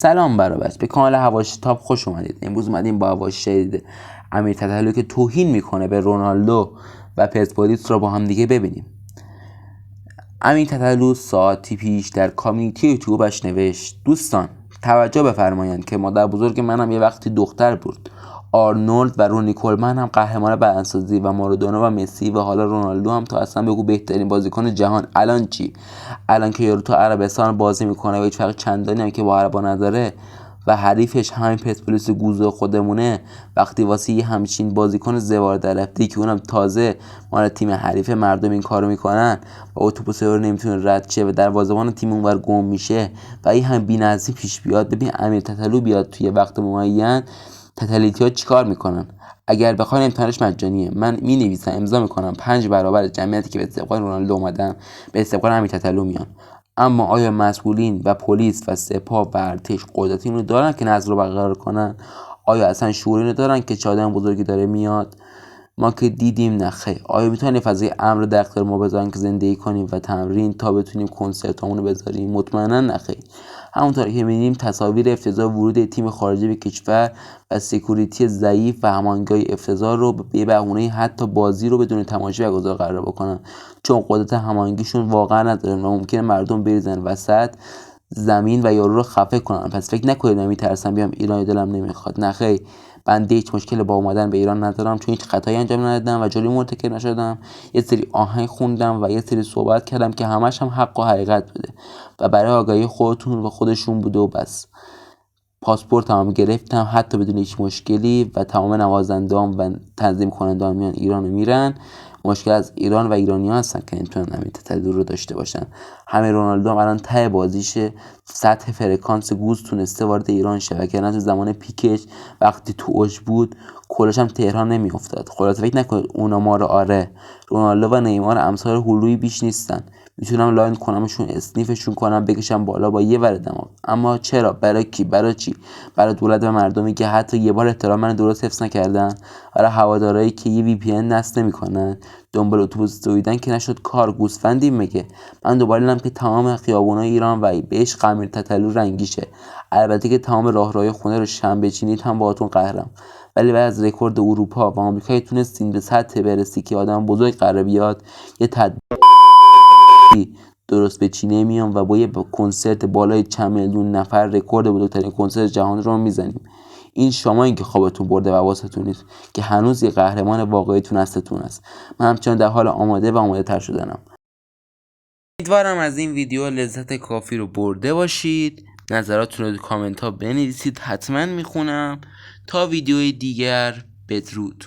سلام برابر به کانال هواشی تاپ خوش اومدید. امروز اومدیم با هواشی شدید امیر تتلو که توهین میکنه به رونالدو و پرسپولیس رو با هم دیگه ببینیم. امیر تتلو ساعتی پیش در کامیونیتی یوتیوبش نوشت: دوستان توجه بفرمایید که مادر بزرگ منم یه وقتی دختر بود. آرنولد و رونی کولمن هم قهرمان بدنسازی و مارادونا و مسی و حالا رونالدو هم، تا اصلا بگو بهترین بازیکن جهان. الان چی؟ الان که یارو تو عربستان بازی میکنه و هیچ فرق چندانی هم که با عربا نداره و حریفش همین پرسپولیس گوزو خودمونه، وقتی واسه یه همچین بازیکن زوار درفتی که اونم تازه مال تیم حریف مردم این کارو میکنن و اتوبوس رو نمیتونه رد شه و دروازه‌بان تیم اونور گم میشه و این هم بی‌نظمی پیش بیاد. ببین امیر تتلو بیاد توی وقت معین، تتلیتی‌ها چیکار میکنن؟ اگر بخواین امتحانش مجانیه. من مینویسم امضا میکنم 5 برابر جمعیتی که به استقبال رونالدو اومدن به استقبال امیر تتلو میان. اما آیا مسئولین و پلیس و سپاه و ارتش قدرتی اینو دارن که نظم رو برقرار کنن؟ آیا اصلا شعور اینو دارن که چه آدم بزرگی داره میاد؟ ما که دیدیم نه خیر. آیا میتونن فضای امن رو در اختیار ما بذارن که زندگی کنیم و تمرین تا بتونیم کنسرتامون رو بذاریم؟ مطمئنا نه خیر. همونطور که می‌بینیم تصاویر افتضاح ورود تیم خارجی به کشور و سکوریتی ضعیف و هماهنگی افتضاح رو به بهونه حتی بازی رو بدون تماشا برگزار قرار بکنن، چون قدرت هماهنگیشون واقعا ندارن و ممکنه مردم بریزن وسط زمین و یارو رو خفه کنن. پس فکر نکنید من میترسم بیام ایران، دلم نمیخواد. نه خیر، بنده هیچ مشکل با اومدن به ایران ندارم، چون هیچ خطایی انجام ندادم و جلوی مرتکب نشدم. یه سری آهنگ خوندم و یه سری صحبت کردم که همش هم حق و حقیقت بوده و برای آگاهی خودتون و خودشون بوده و بس. پاسپورت هم گرفتم حتی بدون هیچ مشکلی و تمام نوازنده‌ام و تنظیم کننده‌ام میان ایران و میرن. مشکل از ایران و ایرانی‌ها هستن که نمیتونن همین تدور رو داشته باشن. همه رونالدو هم الان ته بازیشه، سطح فرکانس گوز تونسته وارد ایران شه، وگرنه تو زمان پیکش وقتی تو اوج بود کلش هم تهران نمیافتاد. خلاص فکر نکنید اونا ما رو. آره، رونالدو و نیمار امثال هلوی بیش نیستن. میتونم لاین کنمشون، اسنیفشون کنم، بکشم بالا با یه ور دماغ. اما چرا؟ برای کی؟ برای چی؟ برای دولت و مردمی که حتی یه بار احترام من درست حفظ نکردن، برای هوادارایی که یه وی پی ان نصب نمیکنن، دنبال اتوبوس دویدن که نشد کار. گوسفندیم مگه؟ من دوباره که تمام خیابونای ایران و بهش امیر تتلو رنگیشه. البته که تمام راهروهای خونه رو شم بچینید هم باهاتون قهرم، ولی بعد از رکورد اروپا و آمریکا تونستین به سطح برسی که آدم بزرگ قرار بیاد. یه درست به چینه میام و با یه کنسرت بالای چند میلیون نفر رکورد بزرگترین کنسرت جهان رو میزنیم. این شمایین که خوابتون برده و حواستون نیست که هنوز یه قهرمان واقعیتون هستتون است. من همچنان در حال آماده تر شدنم. امیدوارم از این ویدیو لذت کافی رو برده باشید. نظراتتون رو تو کامنت ها بنویسید، حتما میخونم. تا ویدیوی دیگر، بدرود.